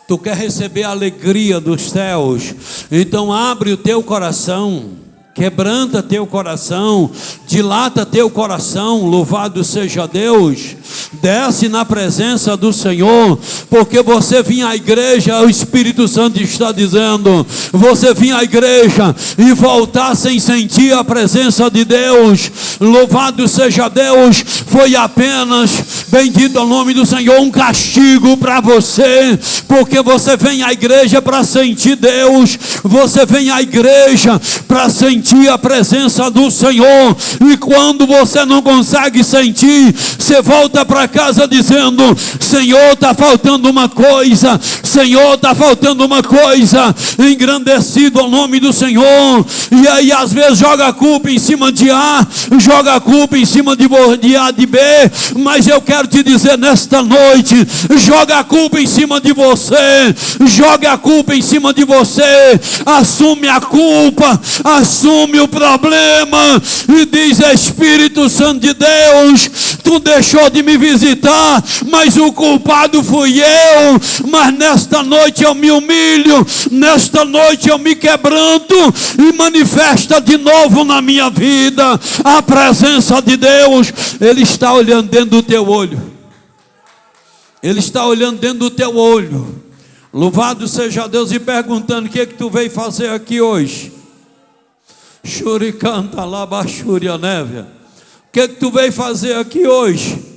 Tu quer receber a alegria dos céus. Então abre o teu coração, quebranta teu coração, dilata teu coração. Louvado seja Deus. Desce na presença do Senhor, porque você vinha à igreja, o Espírito Santo está dizendo, você vinha à igreja e voltar sem sentir a presença de Deus. Louvado seja Deus, foi apenas, bendito é o nome do Senhor, um castigo para você, porque você vem à igreja para sentir Deus, você vem à igreja para sentir a presença do Senhor, e quando você não consegue sentir, você volta para casa dizendo: Senhor, está faltando uma coisa, Senhor, está faltando uma coisa. Engrandecido ao nome do Senhor. E aí às vezes joga a culpa em cima de A, joga a culpa em cima de A, de B, mas eu quero te dizer nesta noite: joga a culpa em cima de você, joga a culpa em cima de você, assume a culpa, assume o problema e diz: Espírito Santo de Deus, tu deixou de me visitar, mas o culpado fui eu. Mas nesta noite eu me humilho, nesta noite eu me quebranto, e manifesta de novo na minha vida a presença de Deus. Ele está olhando dentro do teu olho, Ele está olhando dentro do teu olho. Louvado seja Deus, e perguntando: o que é que tu veio fazer aqui hoje? Shuricanta labachúria névia. O que é que tu veio fazer aqui hoje?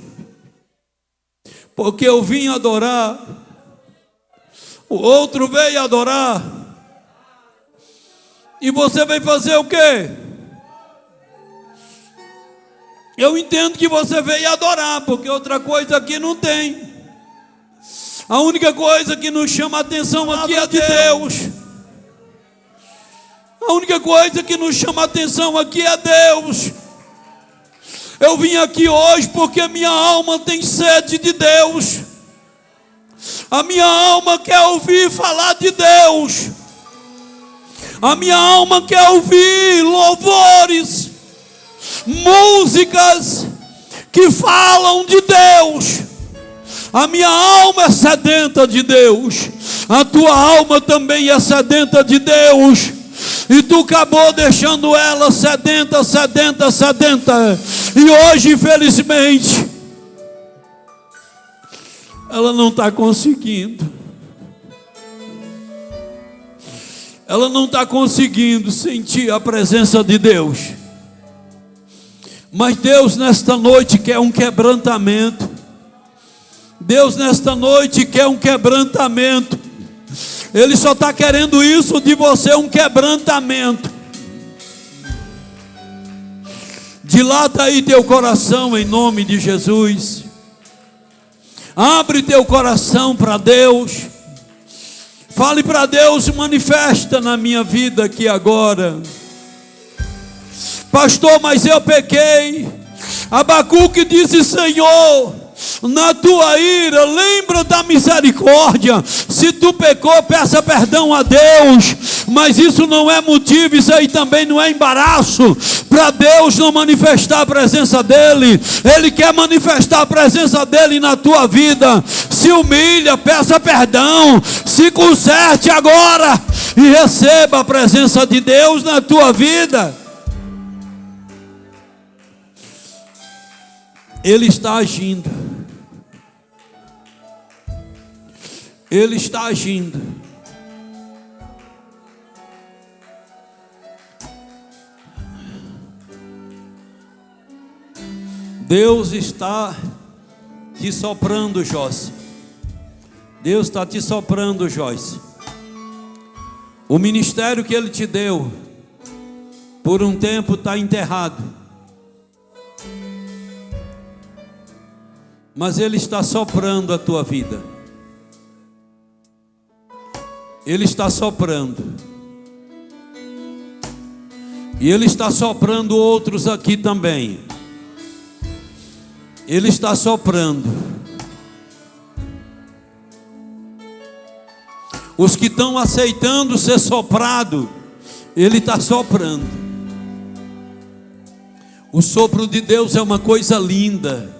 Porque eu vim adorar, o outro veio adorar, e você veio fazer o quê? Eu entendo que você veio adorar, porque outra coisa aqui não tem. A única coisa que nos chama a atenção aqui é de Deus. A única coisa que nos chama a atenção aqui é Deus. Eu vim aqui hoje porque minha alma tem sede de Deus. A minha alma quer ouvir falar de Deus. A minha alma quer ouvir louvores, músicas que falam de Deus. A minha alma é sedenta de Deus. A tua alma também é sedenta de Deus. E tu acabou deixando ela sedenta, sedenta, sedenta. E hoje, infelizmente, ela não está conseguindo. Ela não está conseguindo sentir a presença de Deus. Mas Deus nesta noite quer um quebrantamento. Deus nesta noite quer um quebrantamento. Ele só está querendo isso de você, um quebrantamento. Dilata aí teu coração em nome de Jesus. Abre teu coração para Deus. Fale para Deus: manifesta na minha vida aqui agora. Pastor, mas eu pequei. Abacuque disse: Senhor, na tua ira, lembra da misericórdia. Se tu pecou, peça perdão a Deus. Mas isso não é motivo, isso aí também não é embaraço para Deus não manifestar a presença dEle. Ele quer manifestar a presença dEle na tua vida. Se humilha, peça perdão, se conserte agora e receba a presença de Deus na tua vida. Ele está agindo. Ele está agindo. Deus está te soprando, Joyce. Deus está te soprando, Joyce. O ministério que Ele te deu, por um tempo está enterrado. Mas Ele está soprando a tua vida. Ele está soprando. E Ele está soprando outros aqui também. Ele está soprando. Os que estão aceitando ser soprado, Ele está soprando. O sopro de Deus é uma coisa linda.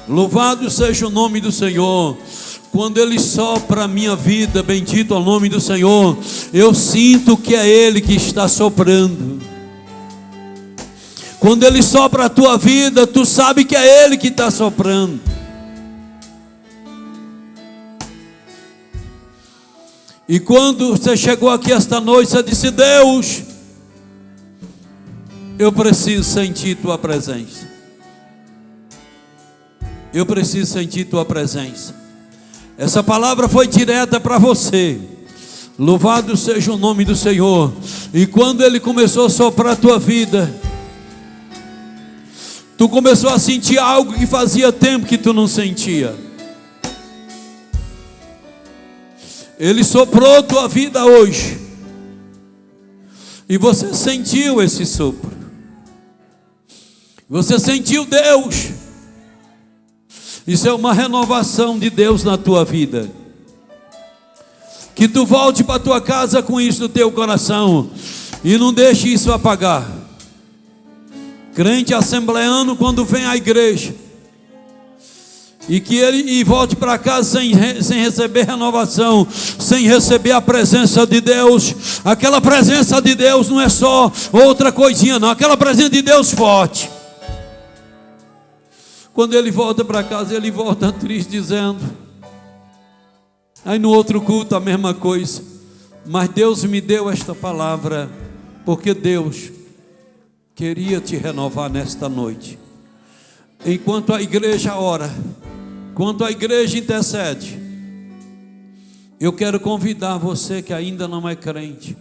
Louvado seja o nome do Senhor. Quando Ele sopra a minha vida, bendito é o nome do Senhor, eu sinto que é Ele que está soprando. Quando Ele sopra a tua vida, tu sabe que é Ele que está soprando. E quando você chegou aqui esta noite, você disse: Deus, eu preciso sentir tua presença. Eu preciso sentir tua presença. Essa palavra foi direta para você. Louvado seja o nome do Senhor. E quando Ele começou a soprar a tua vida, tu começou a sentir algo que fazia tempo que tu não sentia. Ele soprou tua vida hoje. E você sentiu esse sopro. Você sentiu Deus. Isso é uma renovação de Deus na tua vida. Que tu volte para tua casa com isso no teu coração. E não deixe isso apagar. Crente assembleano, quando vem à igreja, e que ele volte para casa sem receber renovação, sem receber a presença de Deus. Aquela presença de Deus não é só outra coisinha não, aquela presença de Deus forte. Quando ele volta para casa, ele volta triste, dizendo. Aí no outro culto a mesma coisa. Mas Deus me deu esta palavra, porque Deus queria te renovar nesta noite. Enquanto a igreja ora, enquanto a igreja intercede, eu quero convidar você que ainda não é crente,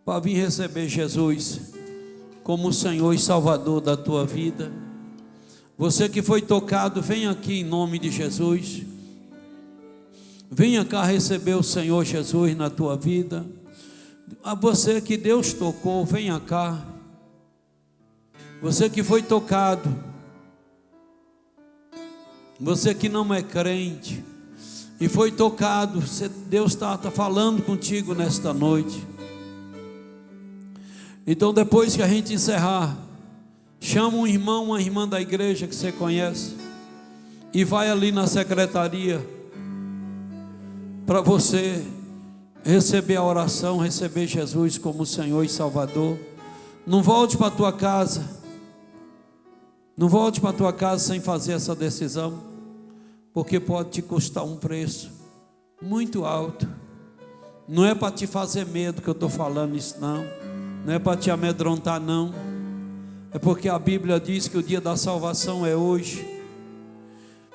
para vir receber Jesus como o Senhor e Salvador da tua vida. Você que foi tocado, vem aqui em nome de Jesus. Venha cá receber o Senhor Jesus na tua vida. A você que Deus tocou, venha cá. Você que foi tocado, você que não é crente e foi tocado, Deus está falando contigo nesta noite. Então depois que a gente encerrar, chama um irmão, uma irmã da igreja que você conhece e vai ali na secretaria para você receber a oração, receber Jesus como Senhor e Salvador. Não volte para a tua casa, não volte para a tua casa sem fazer essa decisão, porque pode te custar um preço muito alto. Não é para te fazer medo que eu estou falando isso, não é para te amedrontar, não. É porque a Bíblia diz que o dia da salvação é hoje,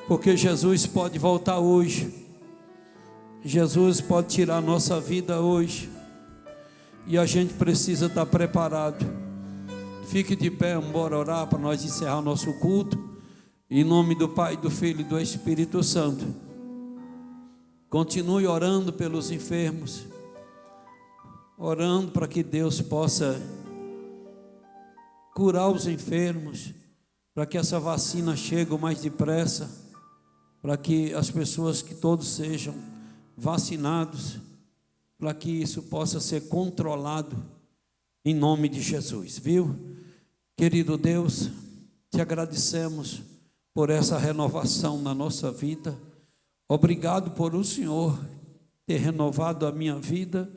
porque Jesus pode voltar hoje, Jesus pode tirar a nossa vida hoje, e a gente precisa estar preparado. Fique de pé, bora orar para nós encerrar nosso culto, em nome do Pai, do Filho e do Espírito Santo. Continue orando pelos enfermos, orando para que Deus possa curar os enfermos, para que essa vacina chegue o mais depressa, para que as pessoas, que todos sejam vacinados, para que isso possa ser controlado em nome de Jesus, viu? Querido Deus, te agradecemos por essa renovação na nossa vida. Obrigado por o Senhor ter renovado a minha vida,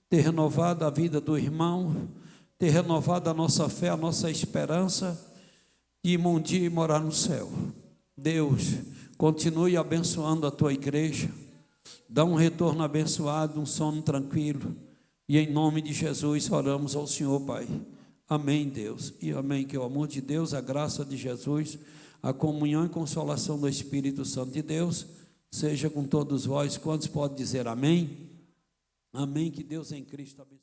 ter renovado a vida do irmão, ter renovado a nossa fé, a nossa esperança de um dia morar no céu. Deus, continue abençoando a tua igreja, dá um retorno abençoado, um sono tranquilo, e em nome de Jesus oramos ao Senhor, Pai. Amém, Deus, e amém. Que o amor de Deus, a graça de Jesus, a comunhão e consolação do Espírito Santo de Deus seja com todos vós. Quantos podem dizer amém? Amém. Que Deus em Cristo abençoe.